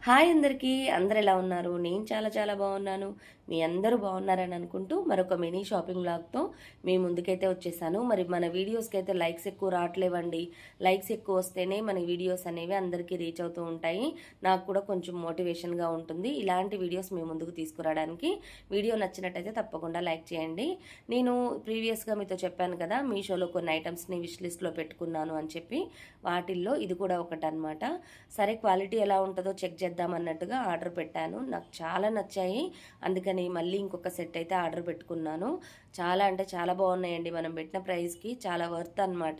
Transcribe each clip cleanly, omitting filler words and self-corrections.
Hi అందరికీ, అందరు ఎలా ఉన్నారు? నేను చాలా చాలా బాగున్నాను. మీ అందరూ బాగున్నారని అనుకుంటూ మరొక మినీ షాపింగ్ బ్లాగ్తో మీ ముందుకైతే వచ్చేసాను. మరి మన వీడియోస్కి అయితే లైక్స్ ఎక్కువ రావట్లేవండి. లైక్స్ ఎక్కువ వస్తేనే మన వీడియోస్ అనేవి అందరికీ రీచ్ అవుతూ ఉంటాయి. నాకు కూడా కొంచెం మోటివేషన్గా ఉంటుంది ఇలాంటి వీడియోస్ మీ ముందుకు తీసుకురావడానికి. వీడియో నచ్చినట్టయితే తప్పకుండా లైక్ చేయండి. నేను ప్రీవియస్గా మీతో చెప్పాను కదా, మీషోలో కొన్ని ఐటమ్స్ని విష్ లిస్ట్లో పెట్టుకున్నాను అని చెప్పి. వాటిల్లో ఇది కూడా ఒకటి అనమాట. సరే, క్వాలిటీ ఎలా ఉంటుందో చెక్ చేద్దామన్నట్టుగా ఆర్డర్ పెట్టాను. నాకు చాలా నచ్చాయి. అందుకని మళ్ళీ ఇంకొక సెట్ అయితే ఆర్డర్ పెట్టుకున్నాను. చాలా అంటే చాలా బాగున్నాయండి. మనం పెట్టిన ప్రైస్కి చాలా వర్త్ అనమాట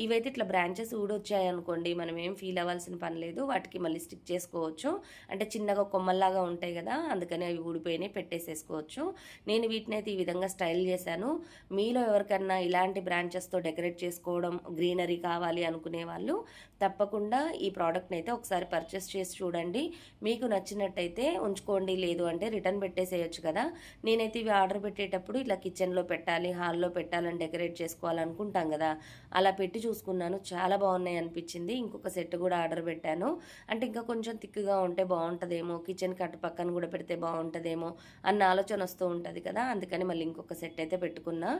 ఇవైతే ఇట్లా బ్రాంచెస్ ఊడొచ్చాయి అనుకోండి, మనం ఏం ఫీల్ అవ్వాల్సిన పని లేదు. వాటికి మళ్ళీ స్టిక్ చేసుకోవచ్చు. అంటే చిన్నగా కొమ్మల్లాగా ఉంటాయి కదా, అందుకని అవి ఊడిపోయినాయి, పెట్టేసేసుకోవచ్చు. నేను వీటిని అయితే ఈ విధంగా స్టైల్ చేశాను. మీలో ఎవరికన్నా ఇలాంటి బ్రాంచెస్తో డెకరేట్ చేసుకోవడం, గ్రీనరీ కావాలి అనుకునే వాళ్ళు తప్పకుండా ఈ ప్రోడక్ట్ని అయితే ఒకసారి పర్చేస్ చేసి చూడండి. మీకు నచ్చినట్టయితే ఉంచుకోండి, లేదు అంటే రిటర్న్ పెట్టేసేయచ్చు కదా. నేనైతే ఇవి ఆర్డర్ పెట్టేటప్పుడు ఇలా కిచెన్లో పెట్టాలి, హాల్లో పెట్టాలని డెకరేట్ చేసుకోవాలనుకుంటాం కదా, అలా పెట్టి చూసుకున్నాను. చాలా బాగున్నాయి అనిపించింది. ఇంకొక సెట్ కూడా ఆర్డర్ పెట్టాను. అంటే ఇంకా కొంచెం థిక్గా ఉంటే బాగుంటుందేమో, కిచెన్కి అటు పక్కన కూడా పెడితే బాగుంటుందేమో అన్న ఆలోచన వస్తూ ఉంటుంది కదా, అందుకని మళ్ళీ ఇంకొక సెట్ అయితే పెట్టుకున్నా.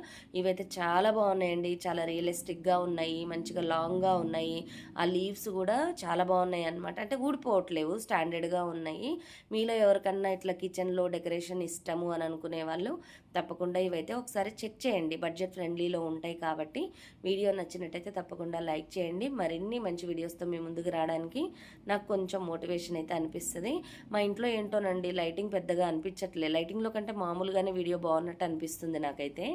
ఇవైతే చాలా బాగున్నాయండి. చాలా రియలిస్టిక్గా ఉన్నాయి, మంచిగా లాంగ్గా ఉన్నాయి. ఆ లీవ్స్ కూడా చాలా బాగున్నాయి అనమాట. అంటే ఊడిపోవట్లేవు, స్టాండర్డ్గా ఉన్నాయి. మీలో ఎవరికన్నా ఇట్లా కిచెన్లో డెకరేషన్ ఇష్టము అని అనుకునే వాళ్ళు తప్పకుండా ఇవైతే ఒకసారి చెక్ చేయండి. బడ్జెట్ ఫ్రెండ్లీలో ఉంటాయి కాబట్టి. వీడియో నచ్చినట్టయితే తప్పకుండా లైక్ చేయండి. మరిన్ని మంచి వీడియోస్తో మీ ముందుకు రావడానికి నాకు కొంచెం మోటివేషన్ అయితే అనిపిస్తుంది. మా ఇంట్లో ఏంటోనండి, లైటింగ్ పెద్దగా అనిపించట్లేదు. లైటింగ్లో కంటే మామూలుగానే వీడియో బాగున్నట్టు అనిపిస్తుంది నాకైతే.